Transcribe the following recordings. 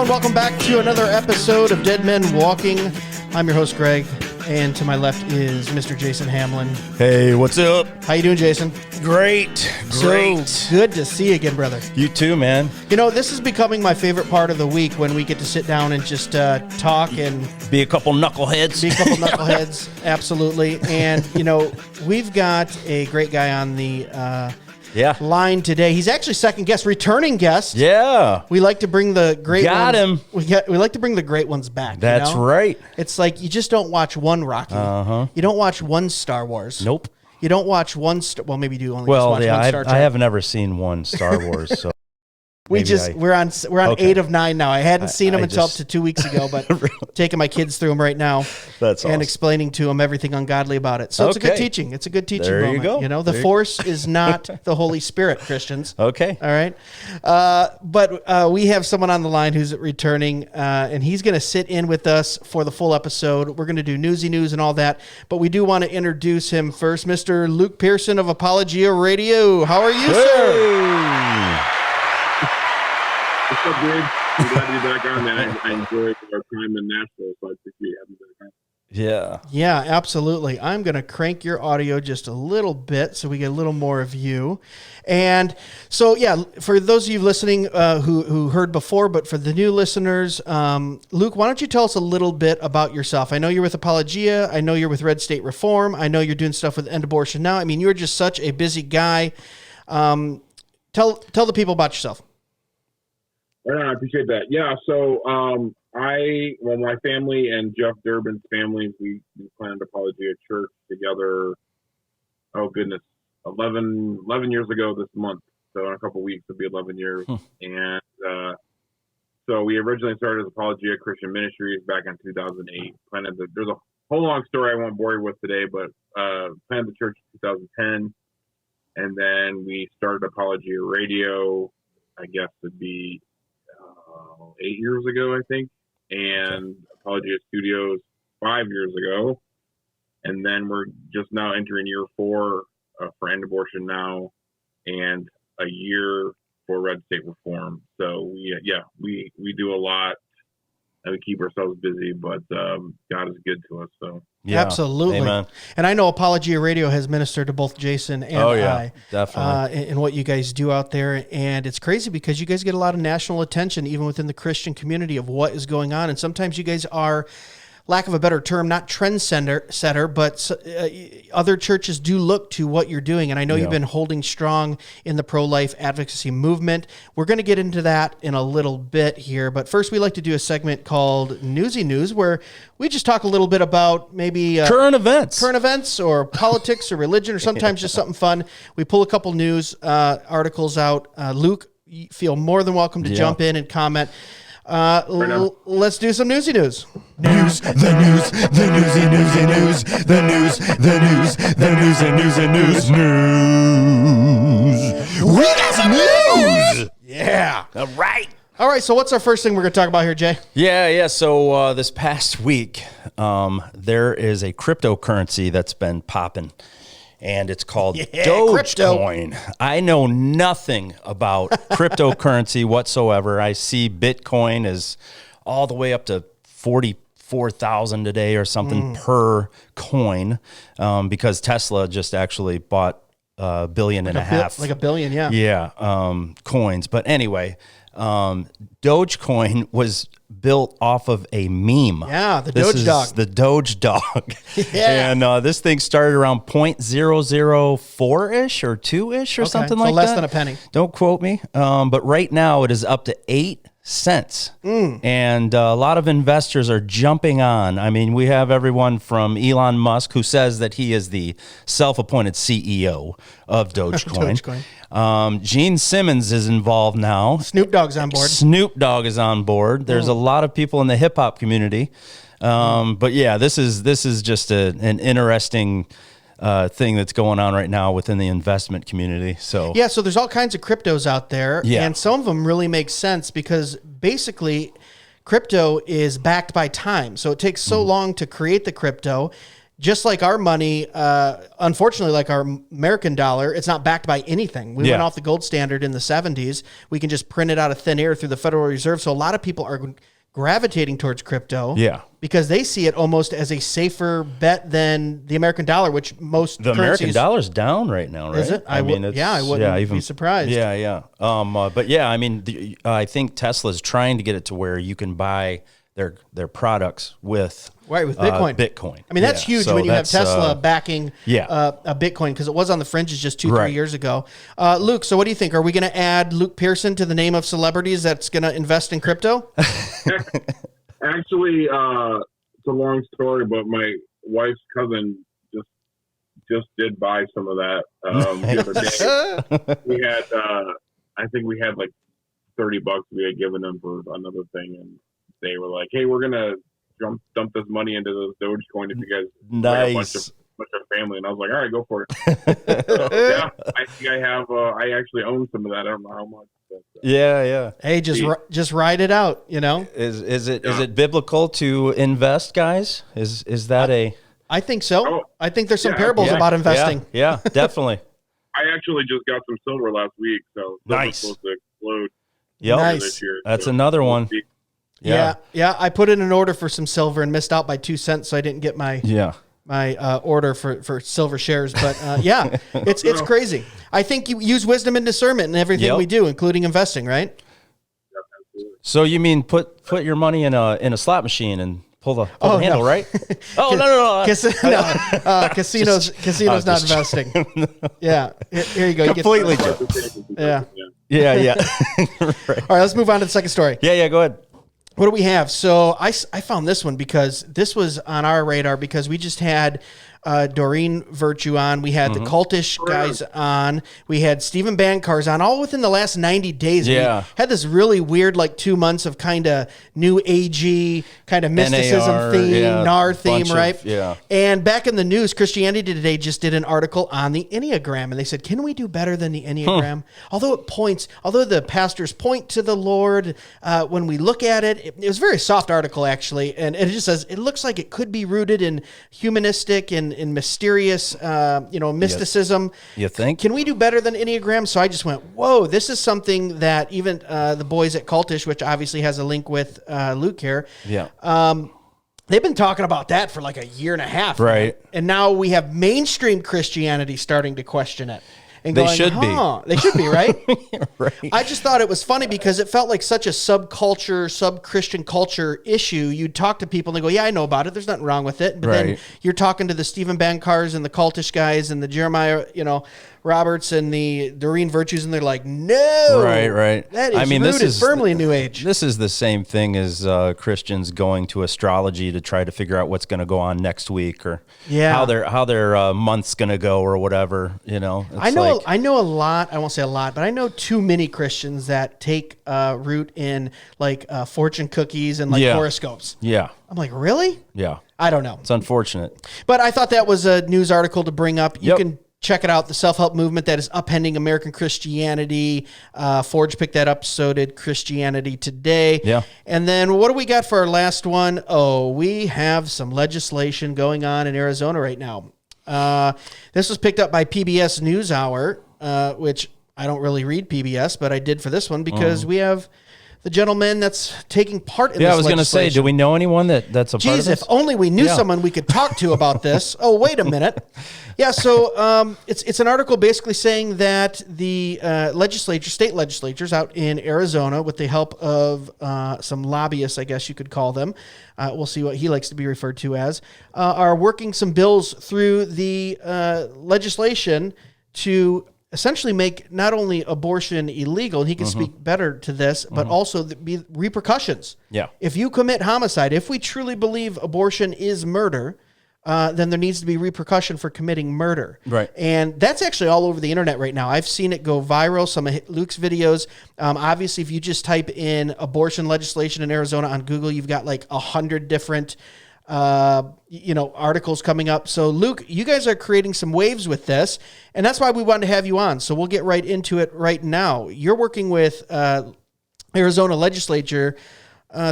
everyone. Welcome back to another episode of Dead Men Walking. I'm your host, Greg, and to my left is Mr. Jason Hamlin. Hey, what's up? How you doing, Jason? Great. So good to see you again, brother. You too, man. You know, this is becoming my favorite part of the week when we get to sit down and just talk and... Be a couple knuckleheads. Absolutely. And, you know, we've got a great guy on the... line today. He's actually second guest, returning guest. Yeah. We like to bring the great Got ones. him. We like to bring the great ones back. That's right. It's like you just don't watch one Rocky. You don't watch one Star Wars. Nope. You don't watch one well, maybe you do only just watch one Star Trek. I haven't ever seen one Star Wars, so we're on okay. 8 of 9 now. I hadn't seen them until up to 2 weeks ago, but taking my kids through them right now. That's awesome. And explaining to them everything ungodly about it. So it's a good teaching. It's a good teaching moment. You go. You know, the Force is not the Holy Spirit, Christians. Okay. All right. But we have someone on the line who's returning, and he's going to sit in with us for the full episode. We're going to do Newsie news and all that, but we do want to introduce him first. Mr. Luke Pierson of Apologia Radio. How are you, sir? What's up, dude? I'm glad to be back on, man. I enjoyed our time in Nashville, so I appreciate having you back on. Yeah, absolutely. I'm going to crank your audio just a little bit so we get a little more of you. And so, yeah, for those of you listening who heard before, but for the new listeners, Luke, why don't you tell us a little bit about yourself? I know you're with Apologia. I know you're with Red State Reform. I know you're doing stuff with End Abortion Now. I mean, you're just such a busy guy. Tell the people about yourself. I appreciate that. Yeah, so my family and Jeff Durbin's family, we planned Apologia Church together, 11 years ago this month. So in a couple of weeks, it'll be 11 years. And so we originally started as Apologia Christian Ministries back in 2008. There's a whole long story I won't bore you with today, but planned the church in 2010. And then we started Apologia Radio, I guess it'd be 8 years ago, I think, and Apologia Studios 5 years ago, and then we're just now entering year 4 for End Abortion Now, and a year for Red State Reform. So we do a lot, and we keep ourselves busy, but God is good to us. So yeah, absolutely. Amen. And I know Apologia Radio has ministered to both Jason and I, definitely, in what you guys do out there. And it's crazy because you guys get a lot of national attention, even within the Christian community, of what is going on. And sometimes you guys are, lack of a better term, not setter, but other churches do look to what you're doing. And I know you've been holding strong in the pro-life advocacy movement. We're going to get into that in a little bit here. But first, we like to do a segment called Newsie News, where we just talk a little bit about maybe current events or politics or religion, or sometimes just something fun. We pull a couple news articles out. Luke, you feel more than welcome to jump in and comment. Let's do some Newsie news. The news. We got some news. Yeah. All right. So what's our first thing we're going to talk about here, Jay? Yeah. So this past week, there is a cryptocurrency that's been popping. And it's called Dogecoin. I know nothing about cryptocurrency whatsoever. I see Bitcoin is all the way up to 44,000 today or something per coin, because Tesla just actually bought $1.5 billion. Like $1 billion, yeah. Yeah, coins. But anyway, Dogecoin was built off of a meme. Yeah, the Doge dog. The Doge dog. Yeah. And this thing started around 0.004-ish or 2-ish or something like that. Less than a penny. Don't quote me. But right now it is up to 8 cents. And a lot of investors are jumping on. I mean, we have everyone from Elon Musk, who says that he is the self-appointed CEO of Dogecoin. Gene Simmons is involved now. Snoop Dogg's on board. Snoop Dogg is on board. There's a lot of people in the hip hop community. But yeah, this is just an interesting thing that's going on right now within the investment community. So there's all kinds of cryptos out there, and some of them really make sense because basically crypto is backed by time. So it takes so long to create the crypto. just like our money, unfortunately, like our American dollar, it's not backed by anything. We went off the gold standard in the 70s. We can just print it out of thin air through the Federal Reserve. So a lot of people are gravitating towards crypto because they see it almost as a safer bet than the American dollar, which most the American dollar's down right now, right? Is it? I wouldn't be surprised. Yeah. But yeah, I mean, I think Tesla's trying to get it to where you can buy their products with Bitcoin. Bitcoin. I mean, that's huge when you have Tesla backing a Bitcoin, because it was on the fringes just 2-3 years ago. Luke, so what do you think? Are we going to add Luke Pierson to the name of celebrities that's going to invest in crypto? Actually, it's a long story, but my wife's cousin just did buy some of that the other day. We had, I think we had like $30 we had given them for another thing, and they were like, "Hey, we're gonna dump this money into those Dogecoin if you guys bring a bunch of family." And I was like, "All right, go for it." So, yeah, I think I have. I actually own some of that. I don't know how much. But, yeah. Hey, just ride it out. You know, is it biblical to invest, guys? Is that a? I think so. Oh, I think there's some parables about investing. Yeah, definitely. I actually just got some silver last week, so nice. Supposed to explode. Yep, nice. This year, that's another one. Yeah. I put in an order for some silver and missed out by 2 cents, so I didn't get my order for silver shares. But it's crazy. I think you use wisdom and discernment in everything we do, including investing, right? So you mean put your money in a slot machine and pull the handle, right? Oh no. Casino's not investing. Yeah, here you go. Completely. Yeah. Right. All right, let's move on to the second story. Yeah. Go ahead. What do we have? So I found this one because this was on our radar because we just had Doreen Virtue on. We had the cultish guys on. We had Stephen Bancarz on, all within the last 90 days. Yeah. We had this really weird, 2 months of kind of new agey, kind of mysticism NAR, theme, NAR theme, right? Yeah. And back in the news, Christianity Today just did an article on the Enneagram, and they said, can we do better than the Enneagram? Although the pastors point to the Lord, when we look at it, it was a very soft article, actually, and it just says, it looks like it could be rooted in humanistic and in mysterious, mysticism. You think? Can we do better than Enneagram? So I just went, whoa, this is something that even the boys at Cultish, which obviously has a link with Luke here. Yeah. They've been talking about that for a year and a half. Right. And now we have mainstream Christianity starting to question it. And they going, should be. They should be, right? Right. I just thought it was funny because it felt like such a subculture, sub-Christian culture issue. You'd talk to people and they go, yeah, I know about it. There's nothing wrong with it. But then you're talking to the Stephen Bancarz and the cultish guys and the Jeremiah, Roberts and the Doreen Virtues, and they're like, no. Right. That is rooted firmly in New Age. This is the same thing as Christians going to astrology to try to figure out what's going to go on next week or how their month's going to go or whatever. I know a lot. I won't say a lot, but I know too many Christians that take root in fortune cookies and horoscopes. Yeah. I'm like, really? Yeah. I don't know. It's unfortunate. But I thought that was a news article to bring up. You can check it out, the self-help movement that is upending American Christianity. Forge picked that up, so did Christianity Today. Yeah. And then what do we got for our last one? Oh, we have some legislation going on in Arizona right now. This was picked up by PBS NewsHour, which I don't really read PBS, but I did for this one because we have the gentleman that's taking part in this legislation. Yeah, I was going to say, do we know anyone that's a part of this? If only we knew someone we could talk to about this. Oh, wait a minute. Yeah, so it's an article basically saying that the state legislatures out in Arizona, with the help of some lobbyists, I guess you could call them, we'll see what he likes to be referred to as, are working some bills through the legislation to essentially make not only abortion illegal, and he can speak better to this, but also be repercussions. Yeah. If you commit homicide, if we truly believe abortion is murder, then there needs to be repercussion for committing murder. Right. And that's actually all over the internet right now. I've seen it go viral, some of Luke's videos. Obviously, if you just type in abortion legislation in Arizona on Google, you've got 100 different articles coming up. So Luke, you guys are creating some waves with this, and that's why we wanted to have you on. So we'll get right into it right now. You're working with Arizona legislature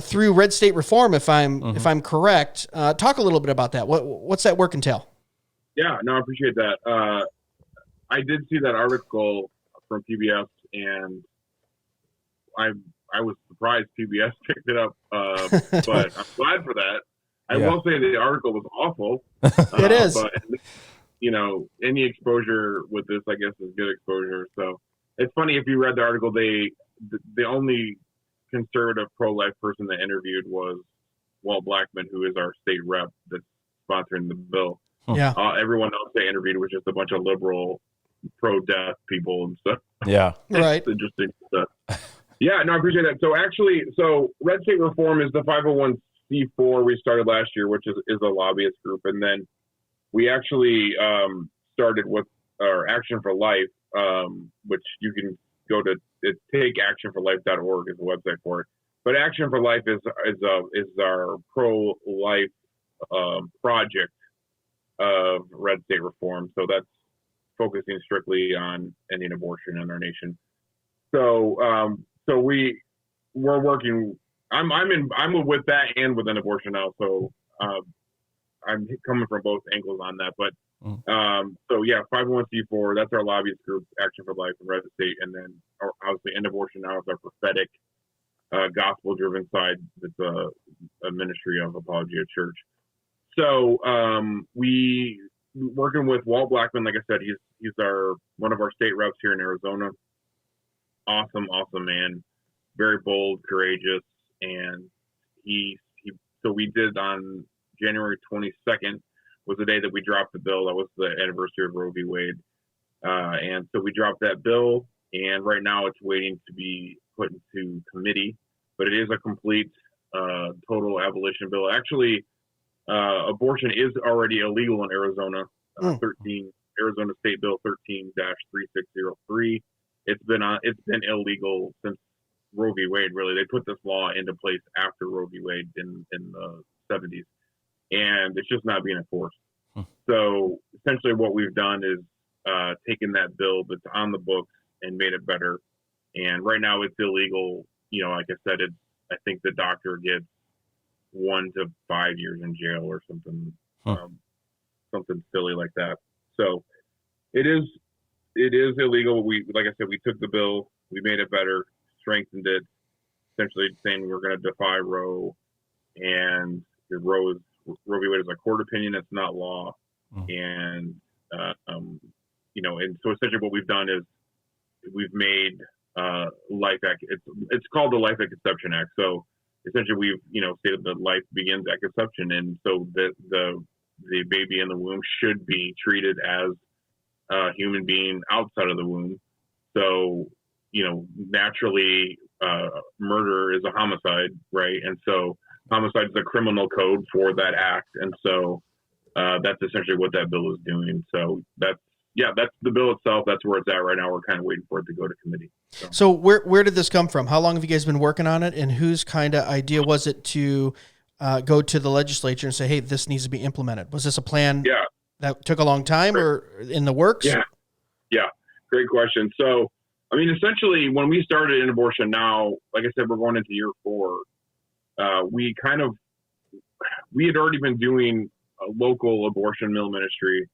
through red state reform, if I'm correct. Talk a little bit about that. What's that work entail? Yeah, no, I appreciate that. I did see that article from PBS, and I was surprised PBS picked it up, but I'm glad for that. I will say the article was awful. It is. But, any exposure with this, I guess, is good exposure. So it's funny, if you read the article, the only conservative pro-life person they interviewed was Walt Blackman, who is our state rep that's sponsoring the bill. Yeah. Everyone else they interviewed was just a bunch of liberal pro-death people and stuff. Yeah. Right. It's interesting stuff. Yeah, no, I appreciate that. So Red State Reform is the 501c4 we started last year, which is a lobbyist group. And then we actually started with our Action for Life, which you can go to takeactionforlife.org is the website for it. But Action for Life is our pro-life project of Red State Reform. So that's focusing strictly on ending abortion in our nation. So we're working. I'm with that and with an abortion now. So I'm coming from both angles on that. But 501c4. That's our lobbyist group, Action for Life and Red State, and then obviously End Abortion Now is our prophetic, gospel-driven side. It's a ministry of Apologia Church. So we working with Walt Blackman. Like I said, he's one of our state reps here in Arizona. Awesome man, very bold, courageous, and so we did on January 22nd was the day that we dropped the bill. That was the anniversary of Roe v. Wade, and so we dropped that bill, and right now it's waiting to be put into committee. But it is a complete, total abolition bill. Actually, abortion is already illegal in Arizona. Arizona State Bill 13-3603. It's been illegal since Roe v. Wade. Really, they put this law into place after Roe v. Wade in the 70s, and it's just not being enforced. So essentially, what we've done is taken that bill that's on the books and made it better. And right now, it's illegal. Like I said, I think the doctor gets 1 to 5 years in jail or something, something silly like that. So it is illegal. Like I said, we took the bill, we made it better, strengthened it, essentially saying we're going to defy Roe, and Roe v. Wade is a court opinion, it's not law. And and so essentially what we've done is we've made Life Act. It's called the Life at Conception Act. So essentially we've stated that life begins at conception, and so the baby in the womb should be treated as a human being outside of the womb. So naturally murder is a homicide, right? And so homicide is a criminal code for that act, and so that's essentially what that bill is doing. So that's the bill itself. That's where it's at right now. We're kind of waiting for it to go to committee. So where did this come from? How long have you guys been working on it, and whose kind of idea was it to go to the legislature and say, hey, this needs to be implemented? Was this a plan that took a long time or in the works? Yeah. Great question. So, essentially when we started in abortion now, like I said, we're going into year 4. We had already been doing a local abortion mill ministry.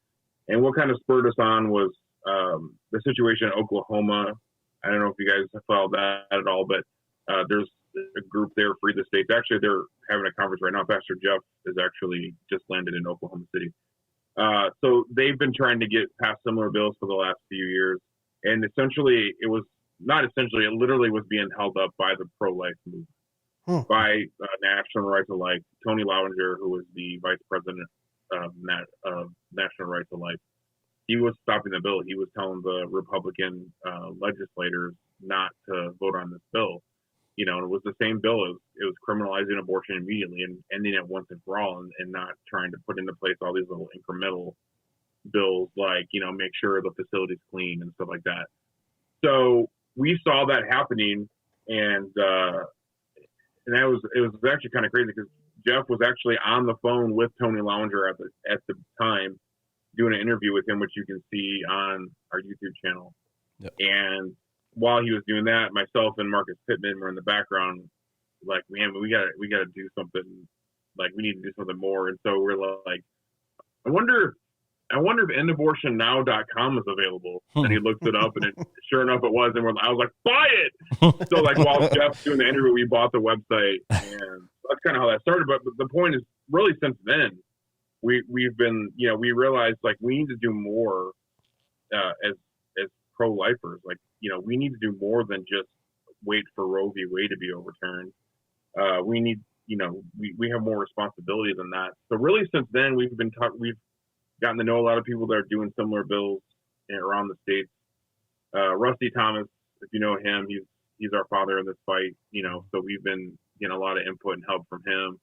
And what kind of spurred us on was the situation in Oklahoma. I don't know if you guys have followed that at all, but there's a group there, Free the States. Actually, they're having a conference right now. Pastor Jeff is actually just landed in Oklahoma City. So they've been trying to get past similar bills for the last few years. And essentially, it literally was being held up by the pro-life movement, by National Rights of Life. Tony Lawinger, who was the vice president of National Rights of Life, he was stopping the bill. He was telling the Republican legislators not to vote on this bill. And it was the same bill. It was criminalizing abortion immediately and ending it once and for all, and not trying to put into place all these little incremental bills like, make sure the facility's clean and stuff like that. So we saw that happening, and it was actually kind of crazy because Jeff was actually on the phone with Tony Lawinger at the time, doing an interview with him, which you can see on our YouTube channel. Yep. And while he was doing that, myself and Marcus Pittman were in the background like, man, we gotta do something. Like, we need to do something more. And so we're like, I wonder if endabortionnow.com is available. And he looked it up, and sure enough, it was. And I was like, buy it. So, like, while Jeff's doing the interview, we bought the website, and that's kind of how that started. But the point is, really, since then, we've been, we realized, like, we need to do more as pro-lifers. Like, we need to do more than just wait for Roe v. Wade to be overturned. We need, we have more responsibility than that. So really, since then, we've gotten to know a lot of people that are doing similar bills around the states. Rusty Thomas, if you know him, he's our father in this fight. So we've been getting a lot of input and help from him.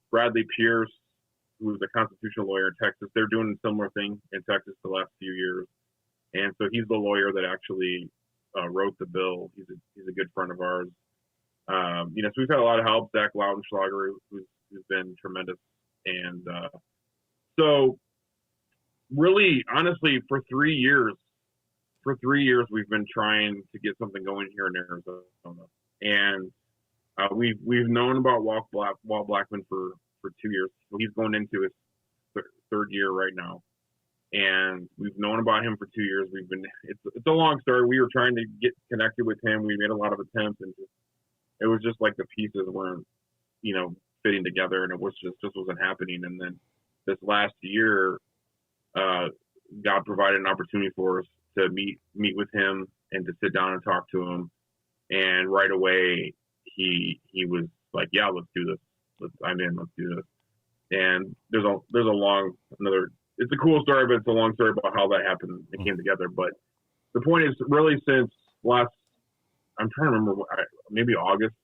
Bradley Pierce, who's a constitutional lawyer in Texas, they're doing a similar thing in Texas the last few years. And so he's the lawyer that actually wrote the bill. He's a good friend of ours. So we've had a lot of help. Zach Lautenschlager, who's been tremendous. And so really, honestly, for 3 years, we've been trying to get something going here in Arizona. And we've known about Walt Blackman for 2 years. So he's going into his third year right now. And we've known about him for 2 years. It's a long story. We were trying to get connected with him. We made a lot of attempts, and it was just like the pieces weren't, fitting together, and it was just wasn't happening. And then this last year, God provided an opportunity for us to meet with him and to sit down and talk to him. And right away, he was like, "Yeah, let's do this. I'm in. Let's do this." And there's it's a cool story, but it's a long story about how that happened and came together. But the point is, really, since I'm trying to remember, maybe August,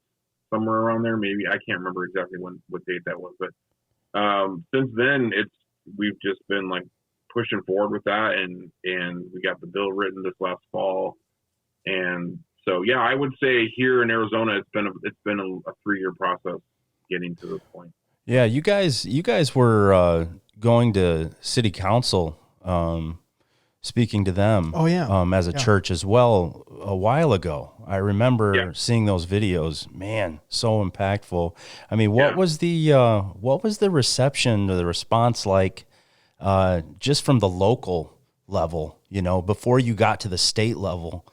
somewhere around there. Maybe I can't remember exactly what date that was, but since then, we've just been like pushing forward with that, and we got the bill written this last fall. And so, yeah, I would say here in Arizona, it's been a 3-year process getting to this point. Yeah, you guys were going to city council, speaking to them. Oh yeah, as a church as well a while ago. I remember seeing those videos. Man, so impactful. I mean, what was the reception or the response like, just from the local level? Before you got to the state level.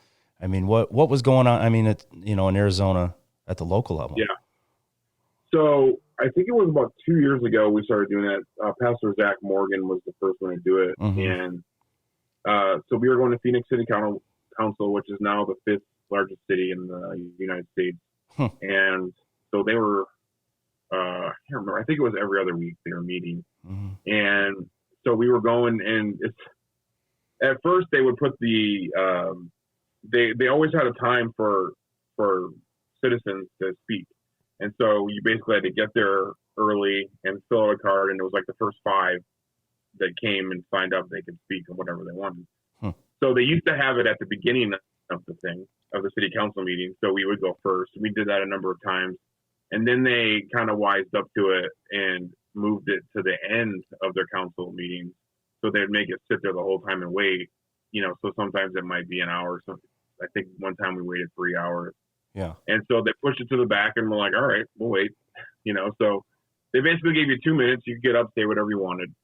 I mean, what was going on? I mean, in Arizona at the local level. Yeah. So I think it was about 2 years ago we started doing that. Pastor Zach Morgan was the first one to do it. Mm-hmm. And so we were going to Phoenix City Council, which is now the 5th largest city in the United States. And so they were, I can't remember, I think it was every other week they were meeting. Mm-hmm. And so we were going, and at first they would put they always had a time for citizens to speak. And so you basically had to get there early and fill out a card, and it was like the first 5 that came and signed up, they could speak on whatever they wanted. So they used to have it at the beginning of the city council meeting. So we would go first. We did that a number of times. And then they kind of wised up to it and moved it to the end of their council meetings. So they'd make it sit there the whole time and wait, so sometimes it might be an hour or something. I think one time we waited 3 hours. Yeah. And so they pushed it to the back, and we're like, all right, we'll wait. So they basically gave you 2 minutes. You could get up, say whatever you wanted.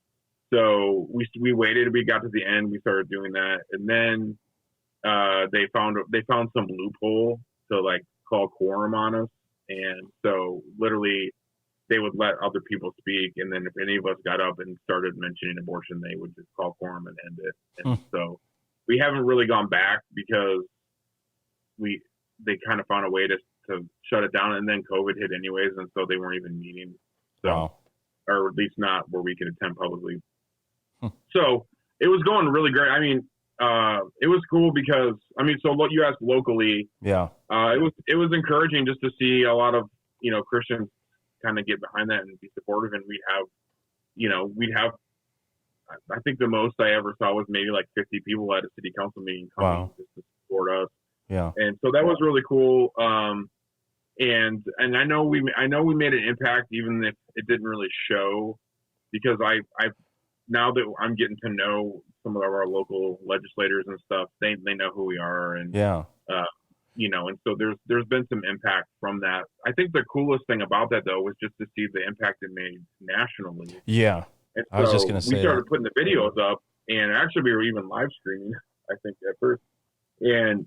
So we waited. We got to the end. We started doing that. And then they found some loophole to like call quorum on us. And so literally they would let other people speak. And then if any of us got up and started mentioning abortion, they would just call quorum and end it. And so we haven't really gone back because they kind of found a way to shut it down, and then COVID hit anyways, and so they weren't even meeting. So, or at least not where we could attend publicly. So it was going really great. I mean, it was cool because, so what you asked locally, it was encouraging just to see a lot of, Christians kind of get behind that and be supportive. And we'd have, I think the most I ever saw was maybe like 50 people at a city council meeting coming just to support us. Yeah. And so that was really cool. And I know we made an impact, even if it didn't really show, because I've now that I'm getting to know some of our local legislators and stuff, they know who we are. And And so there's been some impact from that. I think the coolest thing about that, though, was just to see the impact it made nationally. Yeah. And so I was just going to say we started putting the videos up, and actually we were even live streaming, I think, at first. And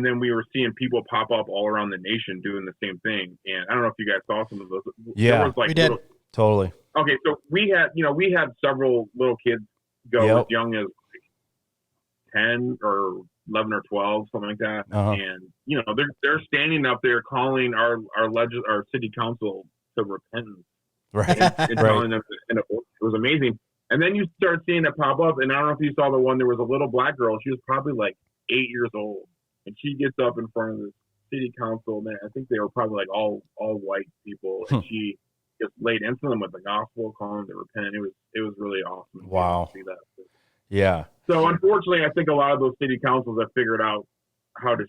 then we were seeing people pop up all around the nation doing the same thing. And I don't know if you guys saw some of those. Yeah, there was like we did. Totally. Okay, so we had several little kids go as young as 10 or 11 or 12, something like that. And they're standing up there calling our city council to repentance, right? And telling them, and it was amazing. And then you start seeing it pop up, and I don't know if you saw the one. There was a little black girl. She was probably like 8 years old, and she gets up in front of the city council. Man, I think they were probably like all white people, and she just laid into them with the gospel, calling them to repent. It was really awesome. Wow. To see that. Yeah. So unfortunately, I think a lot of those city councils have figured out how to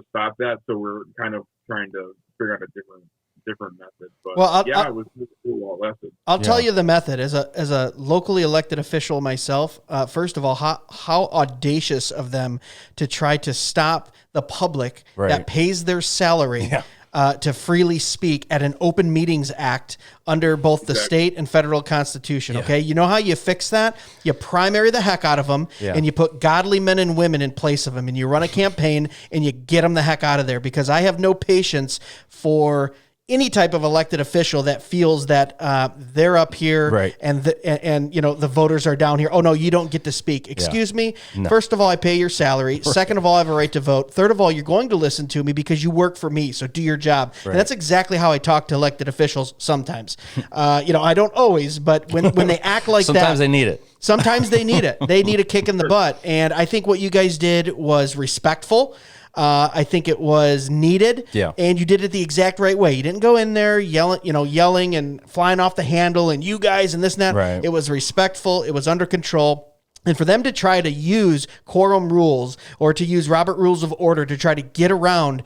stop that. So we're kind of trying to figure out a different method. But it was cool while it lasted. I'll tell you the method as a locally elected official myself. First of all, how audacious of them to try to stop the public that pays their salary to freely speak at an Open Meetings Act under both the state and federal constitution. Okay. You know how you fix that? You primary the heck out of them and you put godly men and women in place of them, and you run a campaign and you get them the heck out of there, because I have no patience for any type of elected official that feels that they're up here and the voters are down here. Oh, no, you don't get to speak. Excuse me. No. First of all, I pay your salary. Second of all, I have a right to vote. Third of all, you're going to listen to me because you work for me. So do your job. And that's exactly how I talk to elected officials sometimes. I don't always, but when they act like sometimes they need it. Sometimes they need it. They need a kick in the butt. And I think what you guys did was respectful. I think it was needed, and you did it the exact right way. You didn't go in there yelling and flying off the handle and you guys and this and that. Right. It was respectful. It was under control. And for them to try to use quorum rules or to use Robert Rules of Order to try to get around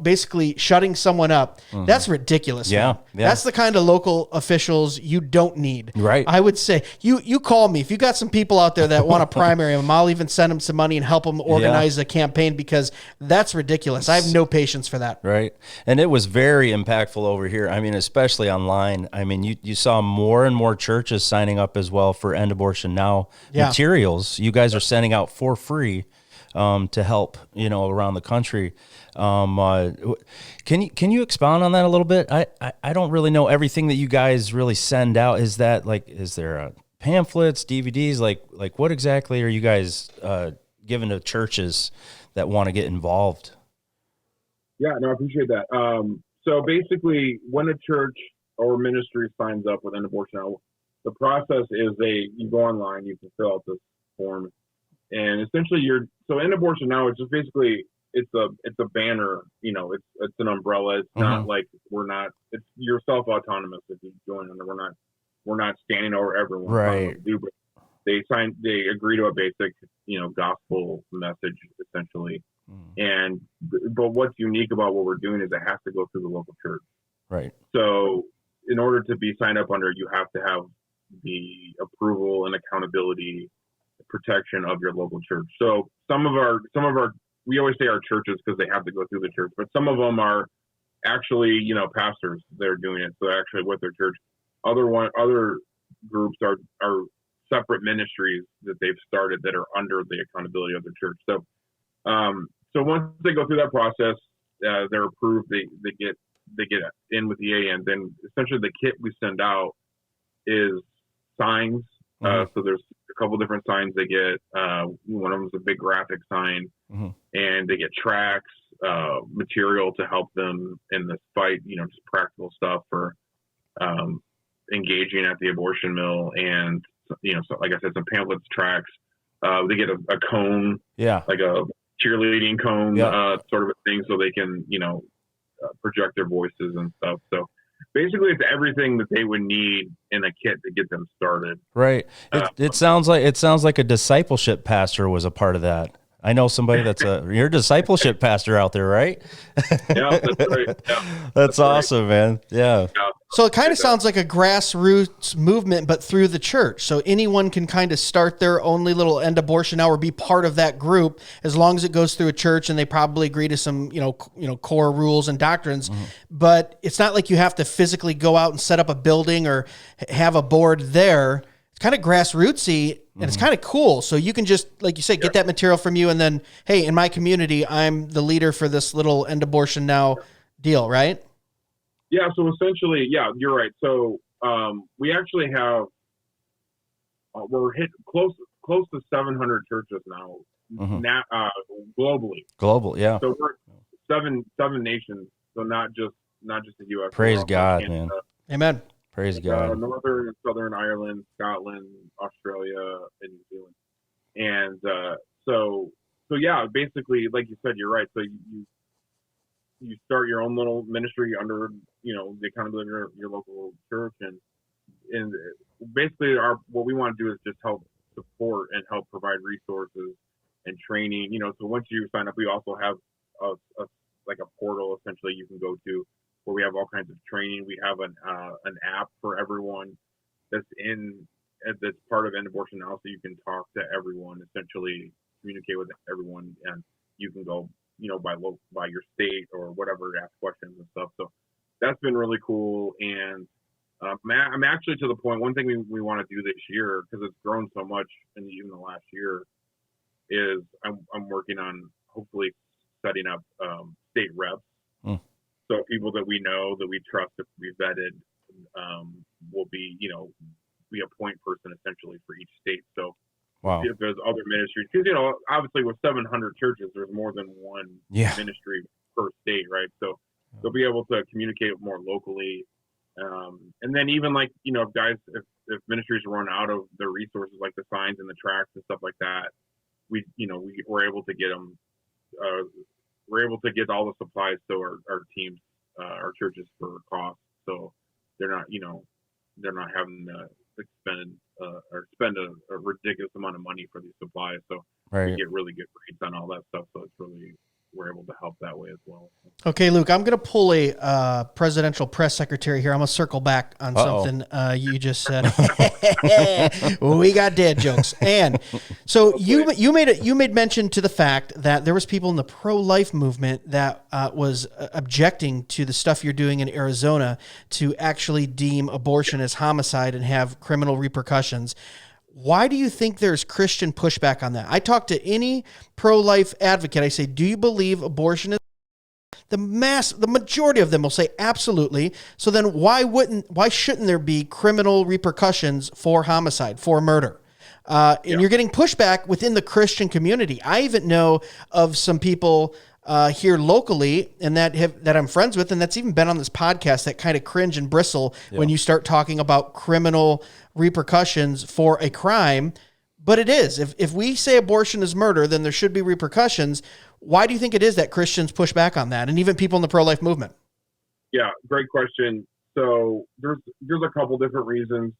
basically shutting someone up, that's ridiculous. Yeah. That's the kind of local officials you don't need. Right. I would say you call me if you got some people out there that want to primary them. I'll even send them some money and help them organize a campaign, because that's ridiculous. I have no patience for that. Right. And it was very impactful over here. I mean, especially online. I mean, you saw more and more churches signing up as well for End Abortion Now materials. You guys are sending out for free to help, around the country. Can you expound on that a little bit? I don't really know everything that you guys really send out. Is there pamphlets, DVDs? Like what exactly are you guys giving to churches that want to get involved? Yeah, no, I appreciate that. So basically, when a church or ministry signs up with End Abortion Now, the process is you go online, you can fill out this form, and essentially End Abortion Now is just basically it's a banner, it's an umbrella. It's not like you're self-autonomous if you join under. We're not standing over everyone. Right. But they agree to a basic, gospel message essentially. But what's unique about what we're doing is it has to go through the local church. Right. So in order to be signed up under, you have to have the approval and accountability protection of your local church. So some of our we always say our churches because they have to go through the church, but some of them are actually pastors that are doing it. So actually with their church, other groups are separate ministries that they've started that are under the accountability of the church. So so once they go through that process, they're approved. They get in with the EA, and then essentially the kit we send out is signs. So there's a couple different signs they get. One of them is a big graphic sign, and they get tracts, material to help them in this fight. Just practical stuff for engaging at the abortion mill, and so like I said, some pamphlets, tracts. They get a cone, like a cheerleading cone, sort of a thing, so they can project their voices and stuff. So basically, it's everything that they would need in a kit to get them started. Right. It sounds like a discipleship pastor was a part of that. I know somebody you're a discipleship pastor out there, right? Yeah, that's right. Yeah, that's awesome, right, man. Yeah. So it kind of sounds like a grassroots movement, but through the church. So anyone can kind of start their own little end abortion now or be part of that group as long as it goes through a church and they probably agree to some, core rules and doctrines. Mm-hmm. But it's not like you have to physically go out and set up a building or have a board there. It's kind of grassrootsy and it's kind of cool. So you can just, like you said, get that material from you. And then, hey, in my community, I'm the leader for this little end abortion now deal, right? Yeah, so essentially, yeah, you're right. So we actually have we're hit close to 700 churches now, globally. Global, yeah. So we're seven nations. So not just the U.S. Praise God, man. Amen. Praise God. Northern and Southern Ireland, Scotland, Australia, and New Zealand. And so yeah, basically, like you said, you're right. So you start your own little ministry under, the accountability of your local church, and basically what we want to do is just help support and help provide resources and training. So once you sign up, we also have a portal essentially you can go to where we have all kinds of training. We have an app for everyone that's part of End Abortion Now, so you can talk to everyone, essentially communicate with everyone, and you can go by your state or whatever, ask questions and stuff. So that's been really cool. And I'm actually to the point, one thing we want to do this year, because it's grown so much in even the last year, is I'm working on hopefully setting up state reps. So people that we know, that we trust, that we vetted, will be, be a point person essentially for each state. So wow. If there's other ministries, because obviously with 700 churches, there's more than one ministry per state, right? So they'll be able to communicate more locally, and then even if ministries run out of their resources, like the signs and the tracts and stuff like that, we're able to get them. We're able to get all the supplies to our teams, our churches for cost, so they're not having to spend a ridiculous amount of money for these supplies. So we get really good rates on all that stuff. So it's really, we're able to help that way as well. Okay, Luke, I'm going to pull a presidential press secretary here. I'm going to circle back on something you just said. We got dad jokes. And so you made mention to the fact that there was people in the pro-life movement that was objecting to the stuff you're doing in Arizona to actually deem abortion as homicide and have criminal repercussions. Why do you think there's Christian pushback on that? I talk to any pro-life advocate. I say, do you believe abortion is the majority of them will say absolutely. So then why shouldn't there be criminal repercussions for homicide, for murder? And you're getting pushback within the Christian community. I even know of some people here locally and that I'm friends with, and that's even been on this podcast, that kind of cringe and bristle when you start talking about criminal repercussions for a crime. But it is. If we say abortion is murder, then there should be repercussions. Why do you think it is that Christians push back on that, and even people in the pro-life movement? Yeah, great question. So there's a couple different reasons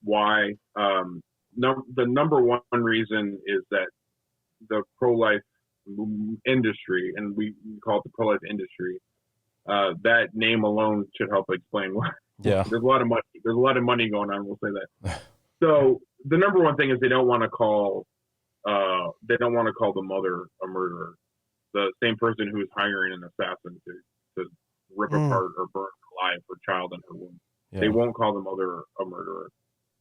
why. The number one reason is that the pro-life industry, and we call it the pro-life industry, that name alone should help explain why. Yeah, there's a lot of money. There's a lot of money going on. We'll say that. So the number one thing is they don't want to call the mother a murderer, the same person who's hiring an assassin to rip apart or burn alive her child in her womb. Yeah. They won't call the mother a murderer,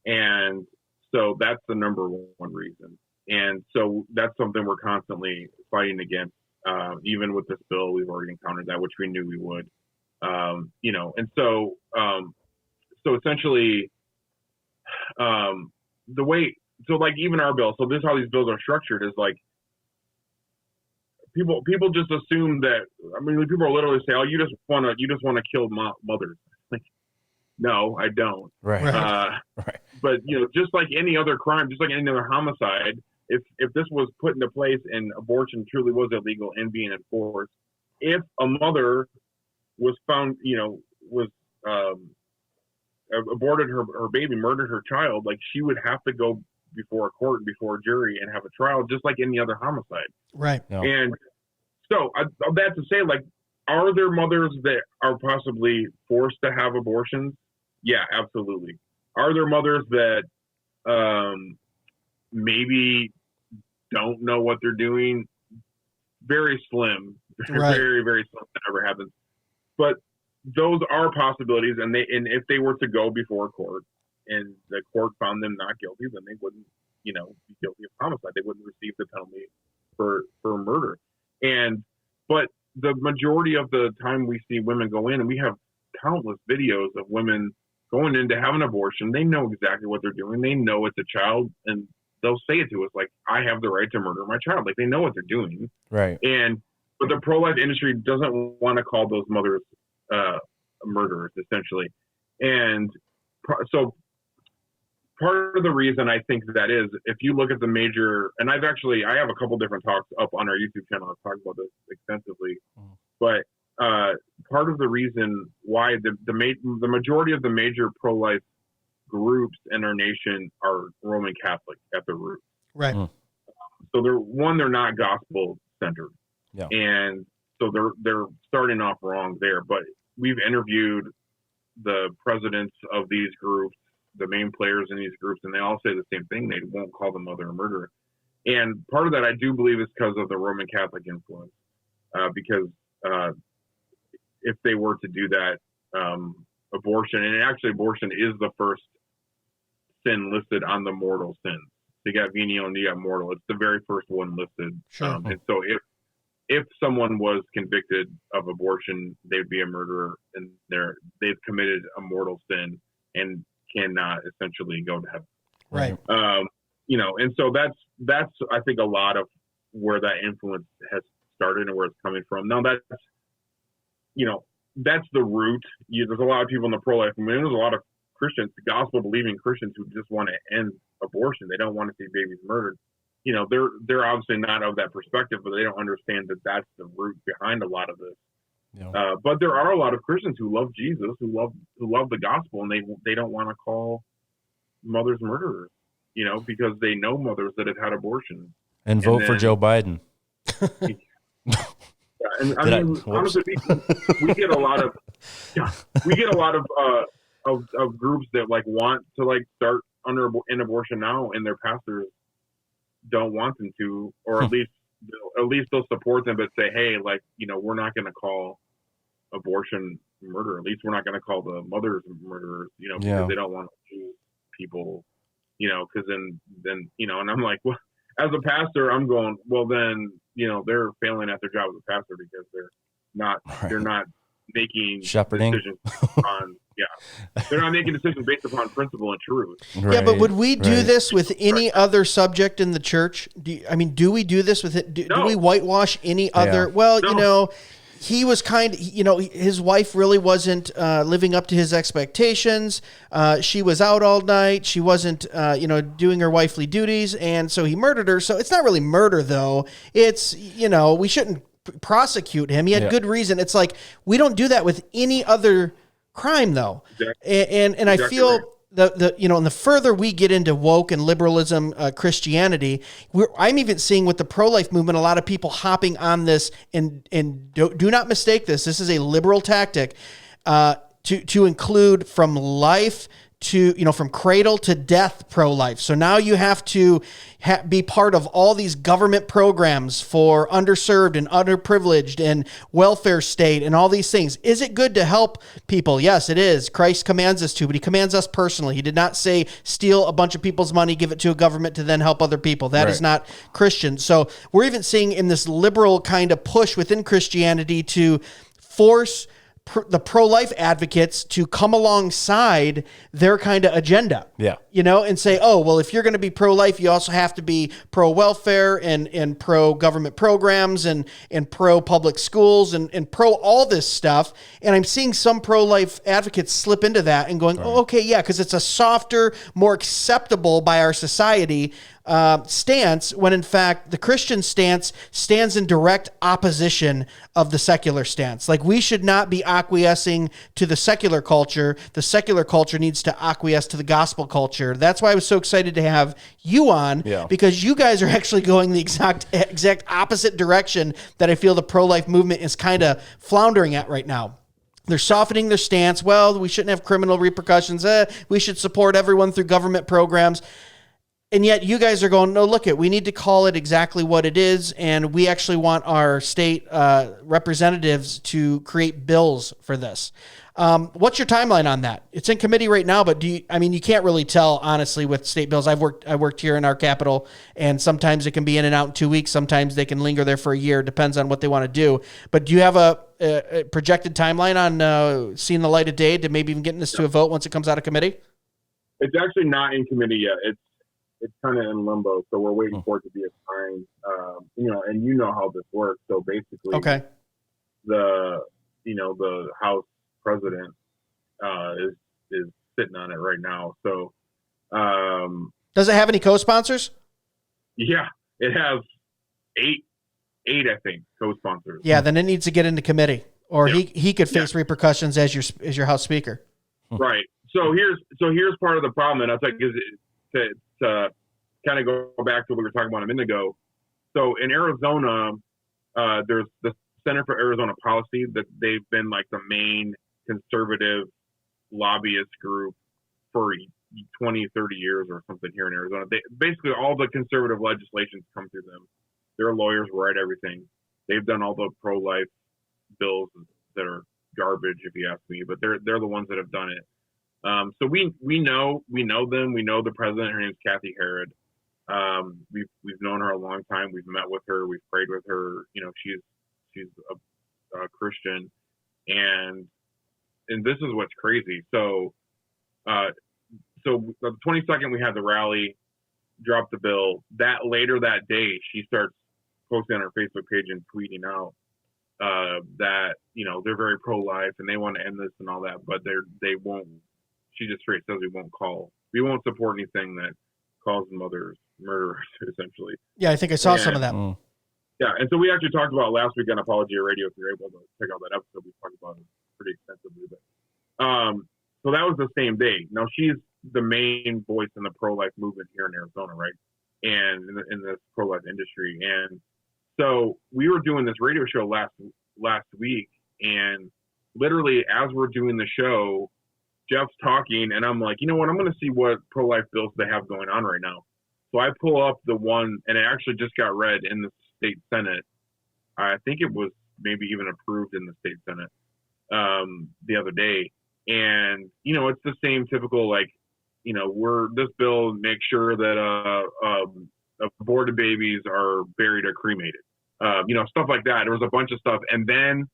and so that's the number one reason. And so that's something we're constantly fighting against. Even with this bill, we've already encountered that, which we knew we would. And so essentially, the way, so like even our bill, so this is how these bills are structured, is like people just assume that, people are literally say, oh, you just want to kill mothers. Like, no, I don't. Right. Right. But just like any other crime, just like any other homicide, if this was put into place and abortion truly was illegal and being enforced, if a mother was found, aborted her baby, murdered her child, like she would have to go before a court, before a jury, and have a trial, just like any other homicide. Right. Yeah. And so that to say, like, are there mothers that are possibly forced to have abortions? Yeah, absolutely. Are there mothers that maybe don't know what they're doing? Very slim, Right. very, very slim that ever happens. But those are possibilities, and if they were to go before court and the court found them not guilty, then they wouldn't, be guilty of homicide. They wouldn't receive the penalty for murder. But the majority of the time we see women go in, and we have countless videos of women going in to have an abortion. They know exactly what they're doing. They know it's a child, and they'll say it to us like, I have the right to murder my child. Like, they know what they're doing. Right. But the pro-life industry doesn't want to call those mothers murderers, essentially. And so part of the reason I think that is, if you look at the major, and I have a couple different talks up on our YouTube channel. I've talked about this extensively, but part of the reason why the majority of the major pro-life groups in our nation are Roman Catholic at the root. Right. So they're not gospel centered. Yeah. And so they're starting off wrong there. But we've interviewed the presidents of these groups, the main players in these groups, and they all say the same thing. They won't call the mother a murderer. And part of that, I do believe, is because of the Roman Catholic influence. Because if they were to do that, abortion is the first sin listed on the mortal sins. So you got venial and you got mortal. It's the very first one listed. Sure. And so if someone was convicted of abortion, they'd be a murderer, and they've committed a mortal sin and cannot essentially go to heaven. Right. And so that's I think a lot of where that influence has started and where it's coming from. Now that's the root. There's a lot of people in the pro-life movement. There's a lot of Christians, gospel-believing Christians, who just want to end abortion. They don't want to see babies murdered. They're obviously not of that perspective, but they don't understand that that's the root behind a lot of this. Yeah. But there are a lot of Christians who love Jesus, who love the gospel, and they don't want to call mothers murderers, because they know mothers that have had abortions. And vote for Joe Biden. And honestly, we get a lot of groups that want to start an abortion now, and their pastors don't want them to, or at least they'll support them, but say, hey, we're not going to call abortion murder. At least we're not going to call the mothers murderers, because they don't want to choose people, because then, and I'm like, well, as a pastor, I'm going, well, then, they're failing at their job as a pastor because they're not making shepherding decisions they're not making decisions based upon principle and truth. Right. Yeah, but would we do this with any other subject in the church? Do we do this with it? Do we whitewash any other? Well, no. He was his wife really wasn't living up to his expectations. She was out all night. She wasn't, doing her wifely duties. And so he murdered her. So it's not really murder, though. It's, we shouldn't prosecute him. He had good reason. It's like, we don't do that with any other crime, though. Exactly. And I feel right. And the further we get into woke and liberalism, Christianity, I'm even seeing with the pro-life movement, a lot of people hopping on this, and do not mistake this. This is a liberal tactic to include from life to, from cradle to death pro-life. So now you have to be part of all these government programs for underserved and underprivileged and welfare state and all these things. Is it good to help people? Yes, it is. Christ commands us to, but he commands us personally. He did not say steal a bunch of people's money, give it to a government to then help other people. That is not Christian. So we're even seeing in this liberal kind of push within Christianity to force the pro-life advocates to come alongside their kind of agenda, and say, oh, well, if you're going to be pro-life, you also have to be pro-welfare and pro-government programs and pro-public schools and pro all this stuff. And I'm seeing some pro-life advocates slip into that and going, oh, okay, yeah, because it's a softer, more acceptable by our society stance, when in fact the Christian stance stands in direct opposition of the secular stance. Like, we should not be acquiescing to the secular culture. The secular culture needs to acquiesce to the gospel culture. future. That's why I was so excited to have you on, because you guys are actually going the exact opposite direction that I feel the pro-life movement is kind of floundering at right now. They're softening their stance. Well, we shouldn't have criminal repercussions. We should support everyone through government programs. And yet you guys are going, no, look we need to call it exactly what it is. And we actually want our state representatives to create bills for this. What's your timeline on that? It's in committee right now, but you can't really tell, honestly, with state bills. I worked here in our capital, and sometimes it can be in and out in 2 weeks. Sometimes they can linger there for a year. Depends on what they want to do. But do you have a projected timeline on seeing the light of day to maybe even getting this to a vote once it comes out of committee? It's actually not in committee yet. It's kind of in limbo, so we're waiting for it to be assigned. And you know how this works. So basically, the House president is sitting on it right now. So, does it have any co-sponsors? Yeah, it has eight, I think, co-sponsors. Yeah, then it needs to get into committee, or he could face repercussions as your House Speaker. Right. So here's part of the problem, and I think is to kind of go back to what we were talking about a minute ago. So in Arizona, there's the Center for Arizona Policy that they've been like the main conservative lobbyist group for 20, 30 years or something here in Arizona. Basically all the conservative legislations come through them. Their lawyers write everything. They've done all the pro-life bills that are garbage, if you ask me, but they're the ones that have done it. So we know them. We know the president. Her name's Kathy Herod. We've known her a long time. We've met with her. We've prayed with her. She's a Christian, and this is what's crazy. So the 22nd we had the rally, dropped the bill. That later that day, she starts posting on her Facebook page and tweeting out that they're very pro-life and they want to end this and all that, but they won't. She just straight says we won't support anything that calls mothers murderers, essentially. Yeah, I think I saw some of that. Yeah, and so we actually talked about last week on Apologia Radio. If you're able to check out that episode, we talked about it pretty extensively. But so that was the same day. Now she's the main voice in the pro-life movement here in Arizona, right? And in the pro-life industry. And so we were doing this radio show last week, and literally as we're doing the show, Jeff's talking, and I'm like, you know what? I'm going to see what pro-life bills they have going on right now. So I pull up the one, and it actually just got read in the state Senate. I think it was maybe even approved in the state Senate the other day. And, it's the same typical, this bill makes sure that aborted babies are buried or cremated. Stuff like that. There was a bunch of stuff. And then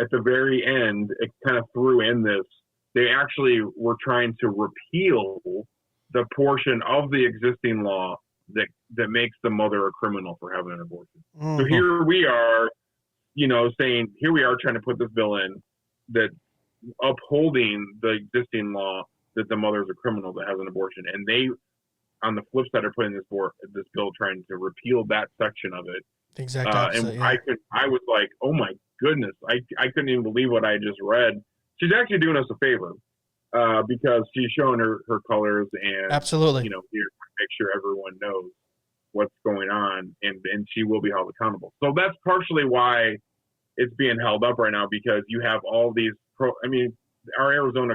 at the very end, it kind of threw in this. They actually were trying to repeal the portion of the existing law that makes the mother a criminal for having an abortion. Mm-hmm. So here we are, saying, here we are trying to put this bill in that upholding the existing law that the mother is a criminal that has an abortion. And they, on the flip side, are putting this bill trying to repeal that section of it. Exactly. Opposite, I was like, oh my goodness, I couldn't even believe what I just read. She's actually doing us a favor because she's showing her colors and absolutely, here to make sure everyone knows what's going on, and she will be held accountable. So that's partially why it's being held up right now, because you have all these our Arizona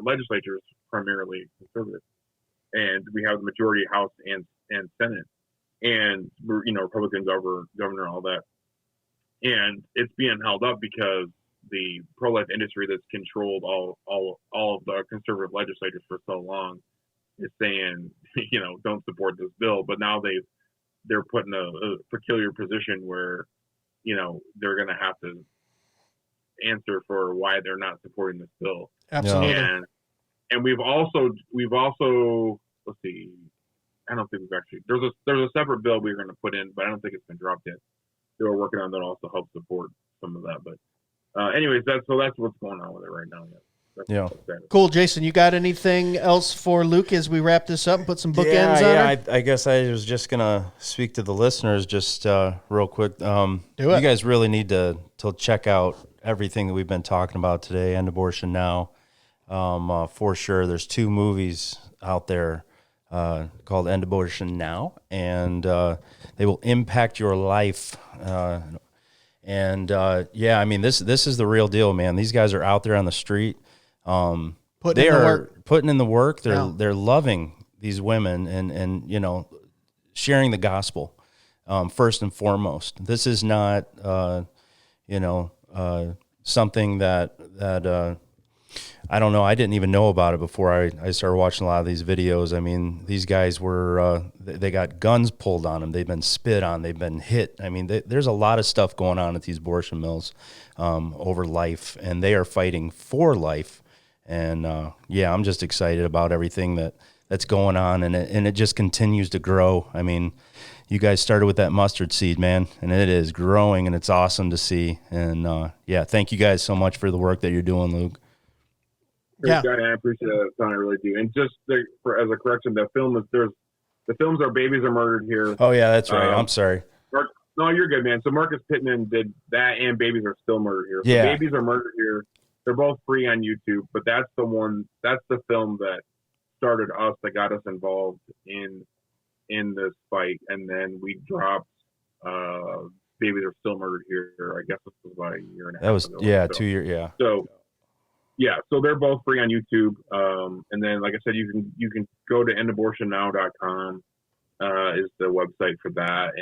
legislature is primarily conservative, and we have the majority House and Senate, and Republican governor, all that, and it's being held up because the pro-life industry that's controlled all of the conservative legislators for so long is saying, don't support this bill. But now they're put in a peculiar position where, they're going to have to answer for why they're not supporting this bill. Absolutely. And we've also, let's see, I don't think we've actually, there's a separate bill we were going to put in, but I don't think it's been dropped yet. They were working on that also help support some of that. But anyways, that's what's going on with it right now. Yeah. Cool. Jason, you got anything else for Luke as we wrap this up and put some bookends on it? I guess I was just going to speak to the listeners just real quick. Do it. You guys really need to check out everything that we've been talking about today, End Abortion Now. For sure. There's 2 movies out there called End Abortion Now, and they will impact your life. Yeah, I mean, this is the real deal, man. These guys are out there on the street. Putting in the work. They're loving these women and you know, sharing the gospel first and foremost. This is not something that I don't know. I didn't even know about it before I started watching a lot of these videos. I mean, these guys were they got guns pulled on them. They've been spit on. They've been hit. I mean, there's a lot of stuff going on at these abortion mills over life, and they are fighting for life. And I'm just excited about everything that's going on, and it just continues to grow. I mean, you guys started with that mustard seed, man, and it is growing, and it's awesome to see. And thank you guys so much for the work that you're doing, Luke. Yeah, I appreciate it, son. I really do. And just as a correction, the films are Babies Are Murdered Here. Oh yeah, that's right. I'm sorry. No, you're good, man. So Marcus Pittman did that, and Babies Are Still Murdered Here. So yeah, Babies Are Murdered Here. They're both free on YouTube, but that's the film that started us, that got us involved in this fight, and then we dropped Babies Are Still Murdered Here. I guess this was about a year and a half. That was ago, 2 years. Yeah. So they're both free on YouTube. And then, like I said, you can go to endabortionnow.com is the website for that.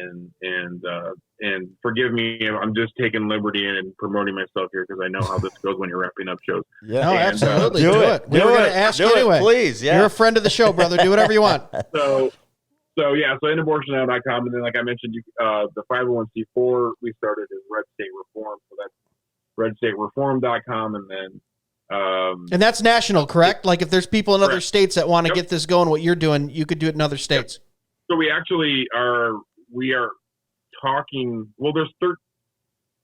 And forgive me, I'm just taking liberty and promoting myself here because I know how this goes when you're wrapping up shows. Yeah, no, absolutely. Do it. We were going to ask you anyway. Please, yeah. You're a friend of the show, brother. Do whatever you want. So endabortionnow.com, and then, like I mentioned, the 501c4 we started is Red State Reform, so that's redstatereform.com, and then and that's national, correct? Like if there's people in other states that want to get this going, what you're doing, you could do it in other states. So we actually are talking. Well, there's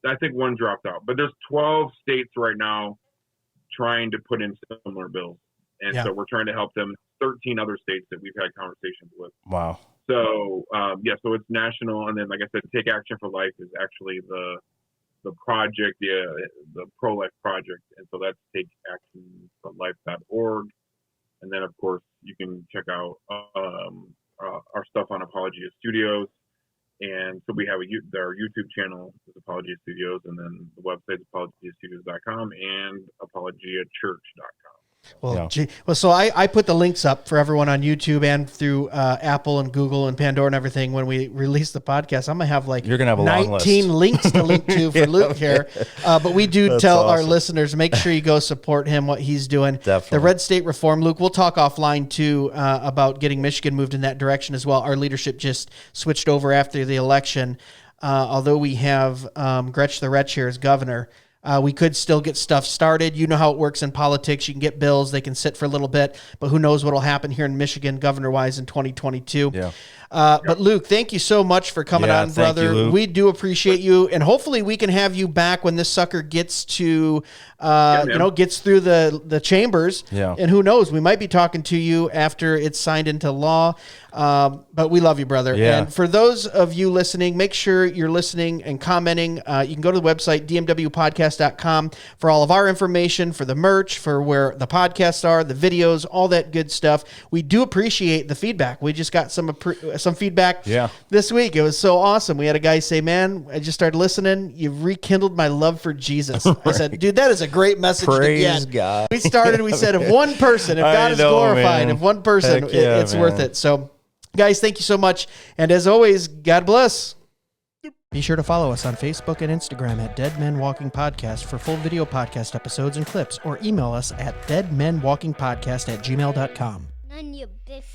I think one dropped out, but there's 12 states right now trying to put in similar bills, and so we're trying to help them. 13 other states that we've had conversations with. Wow. So so it's national, and then, like I said, Take Action for Life is actually the project, the pro-life project, and so that's takeactionforlife.org. And then, of course, you can check out our stuff on Apologia Studios, and so we have our YouTube channel is Apologia Studios, and then the website is apologiastudios.com and apologiachurch.com. Well, so I put the links up for everyone on YouTube and through Apple and Google and Pandora and everything. When we release the podcast, I'm gonna have you're gonna have a 19 links to link to for Luke here. But we do tell our listeners, make sure you go support him, what he's doing. Definitely. The Red State Reform, Luke. We'll talk offline too about getting Michigan moved in that direction as well. Our leadership just switched over after the election. Although we have Gretsch the Wretch here as governor. We could still get stuff started. You know how it works in politics. You can get bills. They can sit for a little bit, but who knows what will happen here in Michigan governor-wise in 2022. Yeah. But Luke, thank you so much for coming on, brother. You, we do appreciate you, and hopefully we can have you back when this sucker gets to, gets through the chambers. Yeah. And who knows, we might be talking to you after it's signed into law. But we love you, brother. Yeah. And for those of you listening, make sure you're listening and commenting. You can go to the website, dmwpodcast.com, for all of our information, for the merch, for where the podcasts are, the videos, all that good stuff. We do appreciate the feedback. We just got some feedback this week. It was so awesome. We had a guy say, man, I just started listening. You've rekindled my love for Jesus. Right. I said, dude, that is a great message Praise to get. God. We said, if one person, if God is glorified, if one person, it's worth it. So, guys, thank you so much. And as always, God bless. Be sure to follow us on Facebook and Instagram at Dead Men Walking Podcast for full video podcast episodes and clips, or email us at deadmenwalkingpodcast@gmail.com. None you biff.